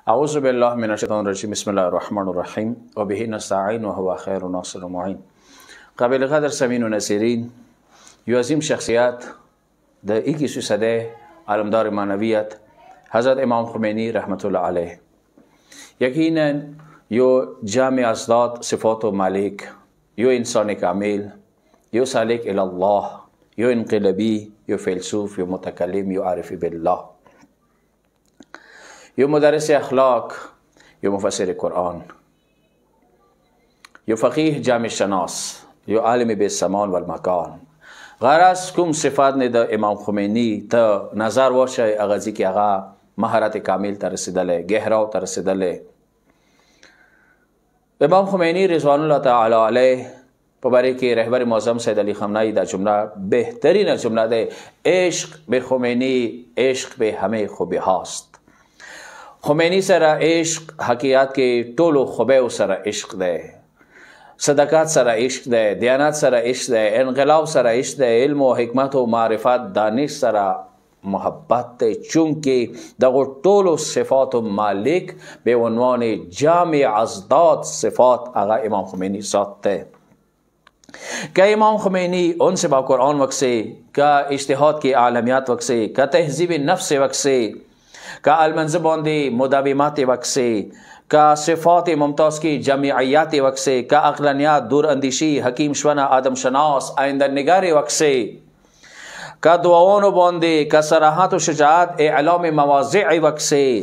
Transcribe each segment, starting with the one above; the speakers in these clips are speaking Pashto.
أعوذ بالله من الشيطان الرجيم بسم الله الرحمن الرحيم وبه نستعين وهو خير ناصر معين. قابل قدر سمین و نصیرین، یو عظیم شخصیت در 21 صده علمدار معنویت حضرت امام خمینی رحمت الله علیه، یقینا یو جامع ازداد صفات و مالک، یو انسان کامل، یو سالک الله، یو انقلابی، یو فیلسوف، یو متکلم، یو عارف بالله، یو مدرس اخلاق، یو مفسر قرآن، یو فقیه جامع شناس، یو عالم به زمان و المکان. غرض کوم صفات نه د امام خمینی ته نظر واشه اغازی که هغه مهارت کامل ته رسیدله، گهراو ته رسیدله. امام خمینی رضوان الله تعالی علیه په باره کې رهبر معظم سید علی خامنه‌ای دا جمله بهترین جمله ده: عشق به خمینی عشق به همه خوبی هاست. خمینی سره عشق حقیقت کې ټولو خوبه سره عشق ده، صدقات سره عشق ده، دیانت سره عشق ده، انقلاب سره عشق ده، علم و حکمت و معرفت دانش سره محبت ده، چونکه دغه ټولو صفات و مالک به عنوان جامع ازداد صفات هغه امام خمینی ذات ده. که امام خمینی ان سے با قرآن وقت سے، کا اجتہاد کی عالمیات وقت سے، کا تہذیب نفس وقت سے، کا المنظر باندی مداومات وقت سے، کا صفات ممتاز کی جمعیات وقت سے، کا عقلانیات، دور اندیشی، حکیم شونہ، آدم شناس، آئندہ نگار وقت سے، کا دعاؤں باندی، کا صراحت و شجاعت اعلام مواضع وقت سے،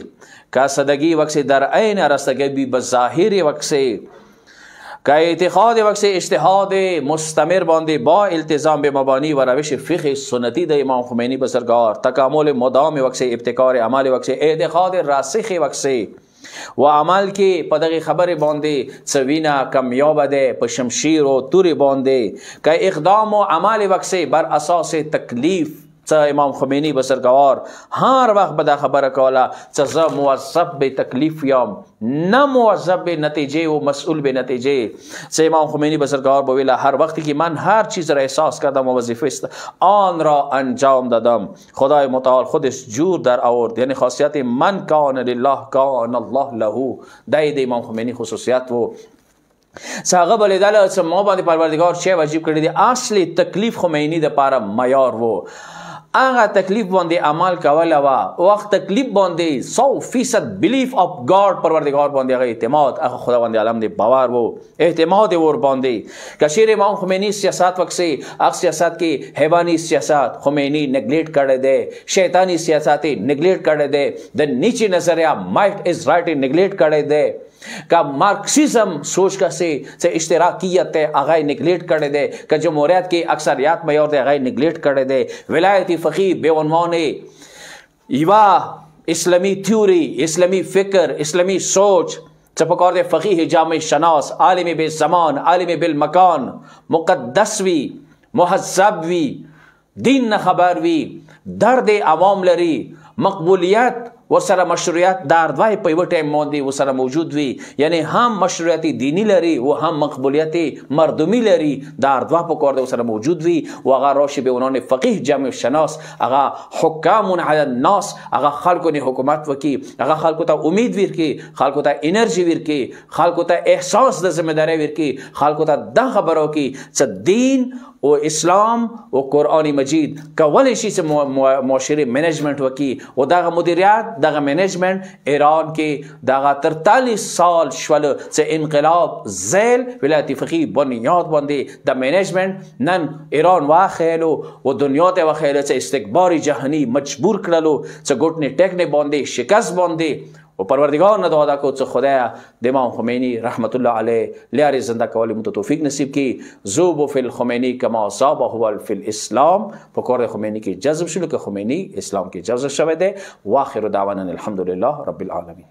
کا صدقی وقت سے در عین رستگی بظاہر وقت سے، کا اعتقاد وقت سے اجتہاد مستمر باندی با التزام به مبانی و روش فقه سنتی د امام خمینی بزرگوار، تکامل مدام وقت سے، ابتکار عمل وقت سے، اعتقاد راسخ وقت سے و عمل کې په دغه خبرې باندې څوینه کمیاب ده په شمشیر او تورې باندې، که اقدام و عمل وقت سے بر اساس تکلیف امام خمینی بزرگوار هر وقت به دا خبره کوله چې زه موظف به تکلیف یم، نه موظف به نتیجه و مسئول به نتیجه. چې امام خمینی بزرگوار بویله هر وقتی که من هر چیز را احساس کردم و وظیفه است آن را انجام دادم، خدای متعال خودش جور در آورد. یعنی خاصیت من کان لله کان الله له د امام خمینی خصوصیت و ساغه بلیداله چې ما باندې پروردگار چه واجب کړی دی. اصلي تکلیف خمینی د پاره معیار و، هغه تکلیف باندې عمل کوله و وخت تکلیف باندې 100% بلیف اف گاډ پروردگار باندې هغه اعتماد، هغه خداوند عالم دی باور و اعتماد ور باندې. کشیر امام خمینی سیاست وقت سے هغه سیاست کې حیوانی سیاست خمینی نگلیکٹ کړی دی، شیطانی سیاست نگلیکٹ کړی دی، د نیچی نظریه مایټ از رائٹ نگلیکٹ کړی دی، کا مارکسیزم سوچ کا سے اشتراکیت ہے آغای نگلیٹ کردے دے، کا جمہوریت کے اکثریات میور دے آغای نگلیٹ کردے دے، ولایتی فقیہ بے عنوان یوا اسلامی تھیوری، اسلامی فکر، اسلامی سوچ چپکار دے فقیہ جامع شناس، عالم بے زمان، عالم بالمکان، مقدس وی، مہذب وی، دین خبر وی، درد عوام لری، مقبولیت و سره مشروعیت در دوای په یو ټیم باندې و سره موجود وي، یعنی هم مشروعیت دینی لري و هم مقبولیت مردمی لري، در دوا په کار د سره موجود وي. و هغه راشي به عنوان فقیه جامع شناس، هغه حکام علی الناس، هغه خلکو نه حکومت وکي، هغه خلکو ته امید ورکي، خلکو ته انرژي ورکي، خلکو ته احساس د ذمہ داری ورکي، خلکو ته دا خبرو کی چې دین و اسلام و قرآن مجید کولی شي چې معاشري منیجمنت وکي. و دغه مدیریت دغه منیجمنت ایران کې دغه 43 سال شول چې انقلاب زیل ولایت فقیه بنیاد باندې د منیجمنت نن ایران واخیلو و دنیا ته واخیلو چې استکبار جهانی مجبور کړلو چې ګټنې ټکنې باندې شکست باندې. و پروردگار نه دعا کو چې خدایا د امام خمینی رحمت الله علیه لارې زنده کولی مو توفیق نصیب کی. ذوب فی الخمینی کما ذابه فی الاسلام، په کار خمینی کې جذب شلو که خمینی اسلام کې جذب شوه ده. واخر دعوانا الحمدلله رب العالمین.